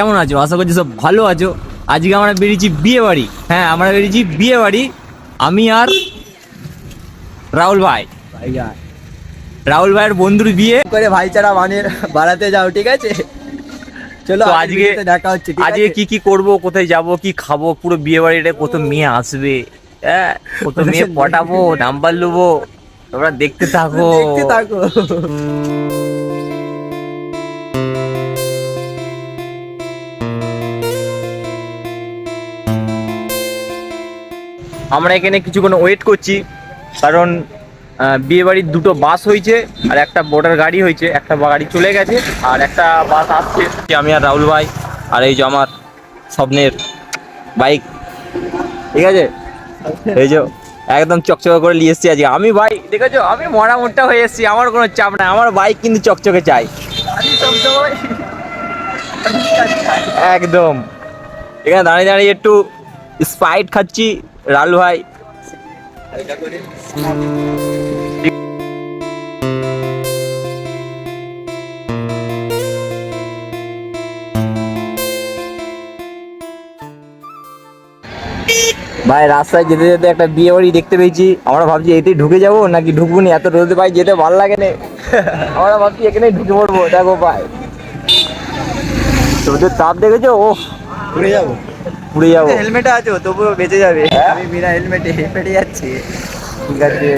কেমন আছো? আশা করছি সব ভালো আছো। আজকে আমরা বেরিয়েছি বিয়ে বাড়ি। হ্যাঁ, আমরা বেরিয়েছি বিয়ে বাড়ি। আমি আর রাহুল ভাই, রাহুল ভাইয়ের বন্ধুর বিয়ে করে ভাইচারা মানে বাড়াতে যাও, ঠিক আছে? চলো তো আজকে দেখা হচ্ছে। আজকে কি কি করব, কোথায় যাব, কি খাবো, পুরো বিয়ে বাড়িটা কত মেয়ে আসবে, হ্যাঁ কত মেয়ে পটাবো, নাম্বার নেবো, তোমরা দেখতে থাকো। দেখতে থাকো। আমরা এখানে কিছুক্ষণ ওয়েট করছি, কারণ বিয়ে বাড়ির দুটো বাস হয়েছে আর একটা বর্ডার গাড়ি হয়েছে। একটা গাড়ি চলে গেছে আর একটা বাস আসছে। আমি আর রাহুল ভাই আর এই যে আমার স্বপ্নের বাইক, ঠিক আছে, এই যে একদম চকচকে করে নিয়ে এসছি আজকে আমি। ভাই দেখেছো, আমি মরা মোটা হয়ে এসছি, আমার কোনো চাপ নাই, আমার বাইক কিন্তু চকচকে চাই একদম। এখানে দাঁড়িয়ে দাঁড়িয়ে একটু স্প্রাইট খাচ্ছি রাহুল ভাই। ভাই রাস্তায় যেতে যেতে একটা বিয়ে বাড়ি দেখতে পেয়েছি। আমরা ভাবছি এতেই ঢুকে যাবো নাকি ঢুকবো না, এত রোদে ভাই যেতে ভালো লাগে না। আমরা ভাবছি এখানেই ঢুকে পড়বো। দেখো ভাই রোদের তাপ দেখেছো, ও ঘুরে যাবো। পুড়ে যাবো। হেলমেট আছে তবুও বেঁচে যাবে, আমি বিনা হেলমেটে হেঁটে যাচ্ছি। ঠিক আছে,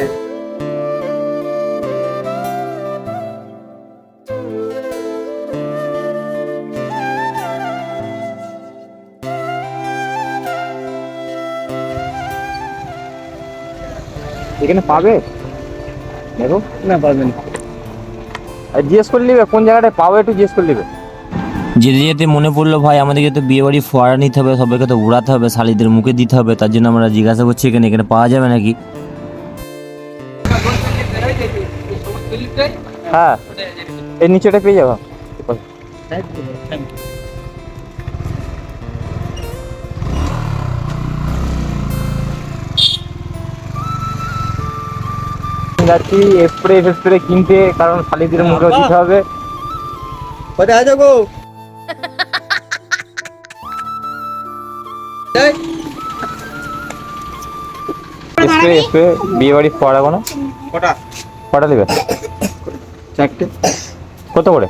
এখানে পাবে দেখো না পারবেন, জিজ্ঞেস করে নিবে কোন জায়গাটায় পাবে, একটু জিজ্ঞেস করে নিবে। যেতে যেতে মনে পড়লো ভাই আমাদেরকে তো বিয়ে বাড়ি ফোয়ারা নিতে হবে, সবাইকে তো উড়াতে হবে, শালিদের মুখে দিতে হবে। তার জন্য আমরা জিজ্ঞাসা করছি এখানে এখানে পাওয়া যাবে নাকি। হ্যাঁ, এই নিচেটা পেয়ে যাবো। যাচ্ছি স্প্রে কিনতে, কারণ শালিদের মুখে দিতে হবে। কোথায় আছো গো? স্প্রে বিয়ে বাড়ি ফোয়ারা কোনো কটা নেবে? চারটে। কত করে?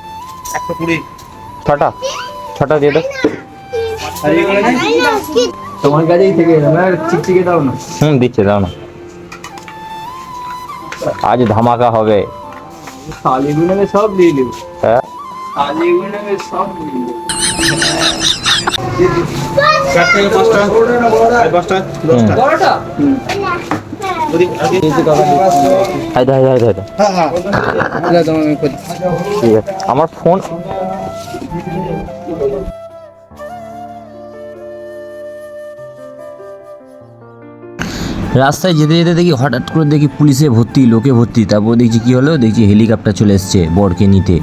120। ছটা দিয়ে দাও। তোমার কাছেই থেকে চিকচিকে দাও না। দিচ্ছে, দাও না, আজ ধামাকা হবে। শালিগুলো সব দিয়ে দেবো। হ্যাঁ, শালিগুলো সব দিয়ে দেবো। বড়টা? ঠিক আছে, আমার ফোন। রাস্তায় যেতে যেতে দেখি হঠাৎ করে দেখি পুলিশে ভর্তি, লোকে ভর্তি। তারপর দেখছি কি হলো, দেখছি হেলিকপ্টার চলে এসছে বরকে নিতে।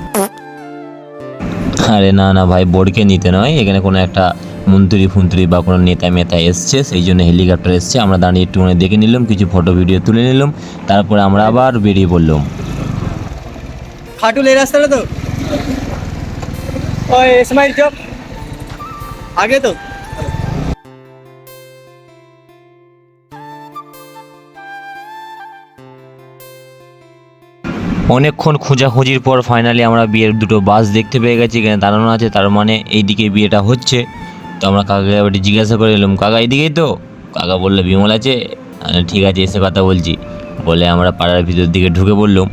আরে না না ভাই, বরকে নিতে নয়, এখানে কোনো একটা মন্ত্রী বা কোনো নেতা এসছে, সেই জন্য হেলিকপ্টার এসছে। আমরা দাঁড়িয়ে একটু দেখে নিলাম, কিছু ফটো ভিডিও তুলে নিলাম, তারপরে আমরা আবার বেরিয়ে পড়লাম। খাটুল এই রাস্তাটা তো ওই ইসমাইল চক আগে তো। অনেকক্ষণ খোঁজাখুঁজির পর ফাইনালি আমরা বিয়ের দুটো বাস দেখতে পেয়ে গেছি, এখানে দাঁড়ানো আছে, তার মানে এইদিকে বিয়েটা হচ্ছে। তো আমরা কাকাকে আবার জিজ্ঞাসা করে এলাম, কাকা এইদিকেই তো? কাকা বললো বিমল আছে। ঠিক আছে, এসে কথা বলছি বলে আমরা পাড়ার ভিতর দিকে ঢুকে পড়লাম।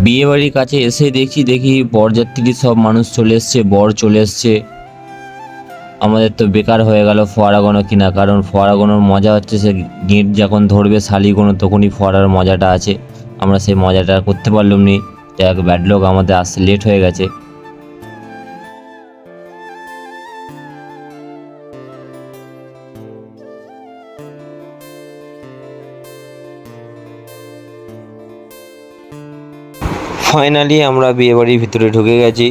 বিয়ে বাড়ির কাছে এসে দেখি বরযাত্রী সব মানুষ চলে এসছে, বর চলে এসছে। আমাদের তো বেকার হয়ে গেল ফোয়ারা গোনো কিনা, কারণ ফোয়ারা গোনোর মজা হচ্ছে সে গেট যখন ধরবে শালি কোনো, তখনই ফোয়ারার মজাটা আছে। আমরা সেই মজাটা করতে পারলাম নি, এক ব্যাড লক, আমাদের আসতে লেট হয়ে গেছে। ফাইনালি আমরা বিয়ে বাড়ির ভিতরে ঢুকে গেছি।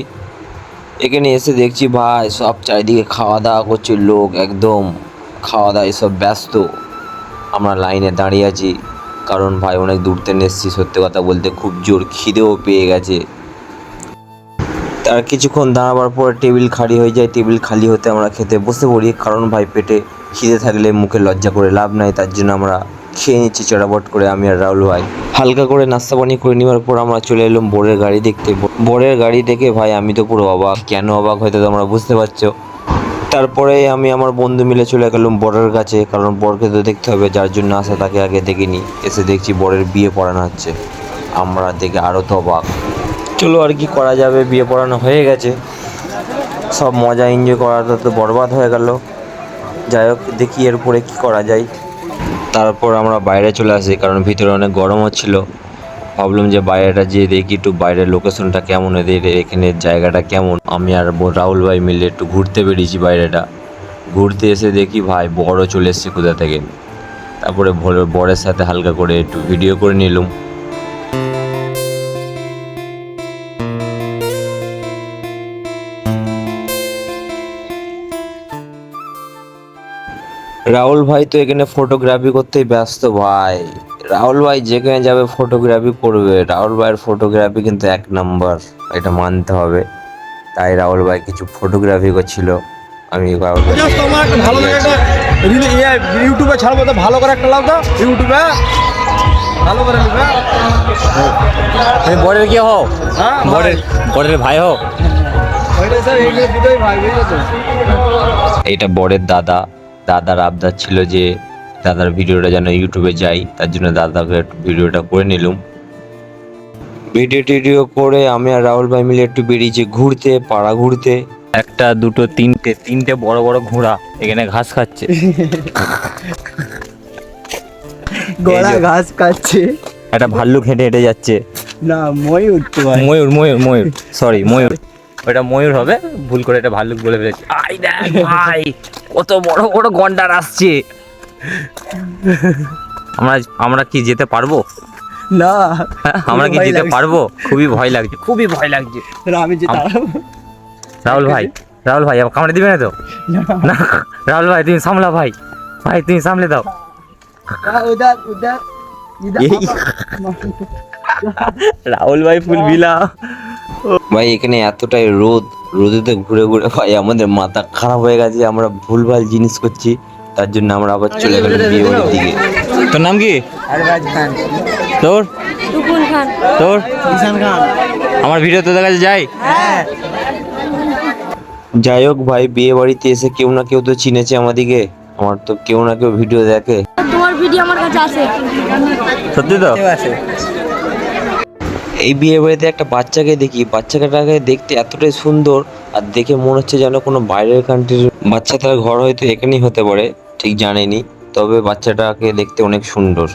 এখানে এসে দেখছি ভাই সব চারিদিকে খাওয়া দাওয়া করছে লোক, একদম খাওয়া দাওয়া এসব ব্যস্ত। আমরা লাইনে দাঁড়িয়ে আছি, কারণ ভাই অনেক দূর থেকে এসেছি, সত্যি কথা বলতে খুব জোর খিদেও পেয়ে গেছে। তার কিছুক্ষণ দাঁড়াবার পর টেবিল খালি হয়ে যায়। টেবিল খালি হতে আমরা খেতে বসে পড়ি, কারণ ভাই পেটে খিদে থাকলে মুখে লজ্জা করে লাভ নাই, তার জন্য আমরা খেয়ে নিচ্ছি চটাপট করে আমি আর রাহুল ভাই। হালকা করে নাস্তা পানি করে নেওয়ার পর আমরা চলে এলাম বরের গাড়ি দেখতে। বরের গাড়ি দেখে ভাই আমি তো পুরো অবাক, কেন অবাক হয়তো তোমরা বুঝতে পারছো। তারপরে আমি আমার বন্ধু মিলে চলে গেলাম বরের কাছে, কারণ বরকে তো দেখতে হবে, যার জন্য আসা তাকে আগে দেখিনি। এসে দেখছি বরের বিয়ে পড়ানো হচ্ছে, আমরা দেখে আরও তো অবাক। চলো আর কি করা যাবে, বিয়ে পড়ানো হয়ে গেছে, সব মজা এনজয় করাটা তো বরবাদ হয়ে গেল। যাই হোক, দেখি এরপরে কি করা যায়। তারপর আমরা বাইরে চলে আসি, কারণ ভিতরে অনেক গরম হচ্ছিল। ভাবলাম যে বাইরেটা যেয়ে দেখি একটু বাইরের লোকেশনটা কেমন, এদের এখানে জায়গাটা কেমন। আমি আর রাহুল ভাই মিলে একটু ঘুরতে বেরিয়েছি বাইরেটা। ঘুরতে এসে দেখি ভাই বড় চলে এসছে কোথা থেকে। তারপরে বরের সাথে হালকা করে একটু ভিডিও করে নিলাম। রাহুল ভাই তো এখানে ফটোগ্রাফি করতেই ব্যস্ত ভাই। রাহুল ভাই যেখানে যাবে ফটোগ্রাফি করবে। রাহুল ভাইয়ের ফটোগ্রাফি কিন্তু এক নম্বর, এটা মানতে হবে। তাই রাহুল ভাই কিছু ফটোগ্রাফি করছিল। আমি রাহুল ভাই তোমার একটা ভালো লাগে একটা ইউটিউবে ছাড়বো, তো ভালো করে একটা লাভ দাও ইউটিউবে, ভালো করে নিবে। তুমি বরের কি হও? হ্যাঁ বরের ভাই হও? ওইটা স্যার এইগুলো দুটোই ভাই, বুঝেছো? এইটা বরের দাদার আবদার ছিল যে দাদার ভিডিওটা যেন ইউটিউবে যায়, তার জন্য দাদাকে একটু ভিডিওটা করে নিলাম। ভিডিও টিডিও করে আমি আর রাহুল ভাই মিলে একটু বেরিয়েছি ঘুরতে, পাড়া ঘুরতে। একটা দুটো তিনটে বড় বড় ঘোড়া এখানে ঘাস খাচ্ছে। গলা ঘাস খাচ্ছে। একটা ভাল্লুক হেঁটে হেঁটে যাচ্ছে। না ময়ূর তো ভাই, ময়ূর সরি ময়ূর, ওটা ময়ূর হবে, ভুল করে এটা ভাল্লুক বলে ফেলেছি। আই দেখ ভাই কত বড় বড় গন্ডার আসছে। আমরা কি যেতে পারবো? না আমরা কি যেতে পারবো? খুবই ভয় লাগছে। আমি যে রাহুল ভাই আমাকে কামড়ে দিবে না তো? না রাহুল ভাই তুমি সামলা, ভাই তুমি সামলে দাও। উদার উদার রাহুল ভাই ফুল বিলা ভাই। এখানে এতটাই রোদেতে ঘুরে ঘুরে ভাই আমাদের মাথা খারাপ হয়ে গেছে। আমরা ভুলভাল জিনিস করছি, তার জন্য আমরা আবার চলে গেলাম বিয়ে বাড়ির দিকে। তোর নাম কি? আরবাজ খান। তোর? টুকুন খান। তোর? কিষান খান। আমার ভিডিও তোদের কাছে যাই? হ্যাঁ। যাই হোক ভাই, বিয়ে বাড়িতে এসে কেউ না কেউ তো চিনেছে আমাদিকে। আমার তো কেউ না কেউ ভিডিও দেখে। তোমার ভিডিও আমার কাছে আছে। সত্যি তো? এই বিয়ে বাড়িতে একটা বাচ্চাকে দেখি, বাচ্চাটাকে দেখতে এতটাই সুন্দর, আর দেখে মনে হচ্ছে যেন কোনো বাইরের কান্ট্রির বাচ্চা। তার ঘর হয়তো এখানেই হতে পারে, ঠিক জানিনি, তবে বাচ্চাটাকে দেখতে অনেক সুন্দর।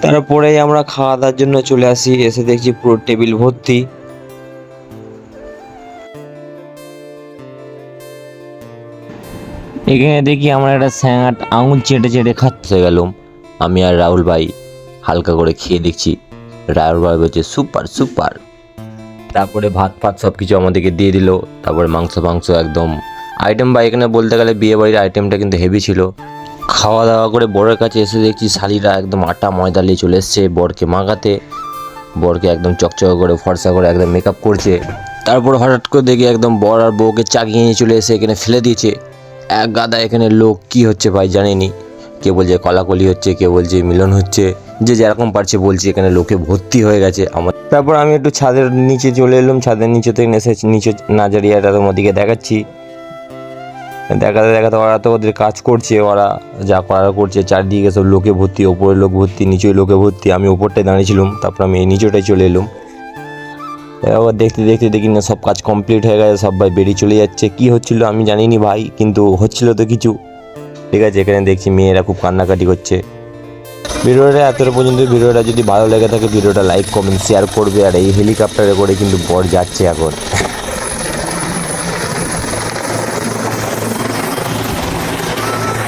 তারপরেই আমরা খাওয়া দাওয়ার জন্য চলে আসি। এসে দেখছি পুরো টেবিল ভর্তি। এখানে দেখি আমরা একটা স্যাঙাট আঙুল চেটে চেটে খাচ্ছে গেলাম আমি আর রাহুল ভাই। হালকা করে খেয়ে দেখছি, রাহুল ভাই বলছে সুপার। তারপরে ভাত সব কিছু আমাদেরকে দিয়ে দিল। তারপরে মাংস একদম আইটেম বা এখানে বলতে গেলে বিয়ে বাড়ির আইটেমটা কিন্তু হেভি ছিল। খাওয়া দাওয়া করে বরের কাছে এসে দেখছি শালিরা একদম আটা ময়দা নিয়ে চলে এসছে বরকে মাখাতে। বরকে একদম চকচকে করে ফর্সা করে একদম মেকআপ করছে। তারপর হঠাৎ করে দেখি একদম বর আর বউকে চাকিয়ে নিয়ে চলে এসে এখানে ফেলে দিয়েছে। এক গাদা এখানে লোক, কি হচ্ছে ভাই জানিনি। কে বলছে কলাকলি হচ্ছে, কে বলছে মিলন হচ্ছে, যে যেরকম পারছে বলছে। এখানে লোকে ভর্তি হয়ে গেছে আমার। তারপর আমি একটু ছাদের নিচে চলে এলাম। ছাদের নিচে থেকে এসে নিচে নাজারিয়াটা তোমাদেরকে দেখাচ্ছি। দেখাতে ওরা তো ওদের কাজ করছে, ওরা যা করার করছে। চারদিকে সব লোকে ভর্তি, ওপরে লোক ভর্তি, নিচে লোকে ভর্তি। আমি ওপরটায় দাঁড়িয়েছিলাম, তারপর আমি এই নিচেটায় চলে এলাম। এবার দেখতে দেখি না সব কাজ কমপ্লিট হয়ে গেছে, সব ভাই বেরিয়ে চলে যাচ্ছে। কি হচ্ছিল আমি জানিনি ভাই, কিন্তু হচ্ছিল তো কিছু। ঠিক আছে, এখানে দেখছি মেয়েরা খুব কান্নাকাটি করছে। ভিডিওটা এতটা পর্যন্ত। ভিডিওটা যদি ভালো লেগে থাকে ভিডিওটা লাইক কমেন্ট শেয়ার করবে। আর এই হেলিকপ্টারে করে কিন্তু বর যাচ্ছে এখন।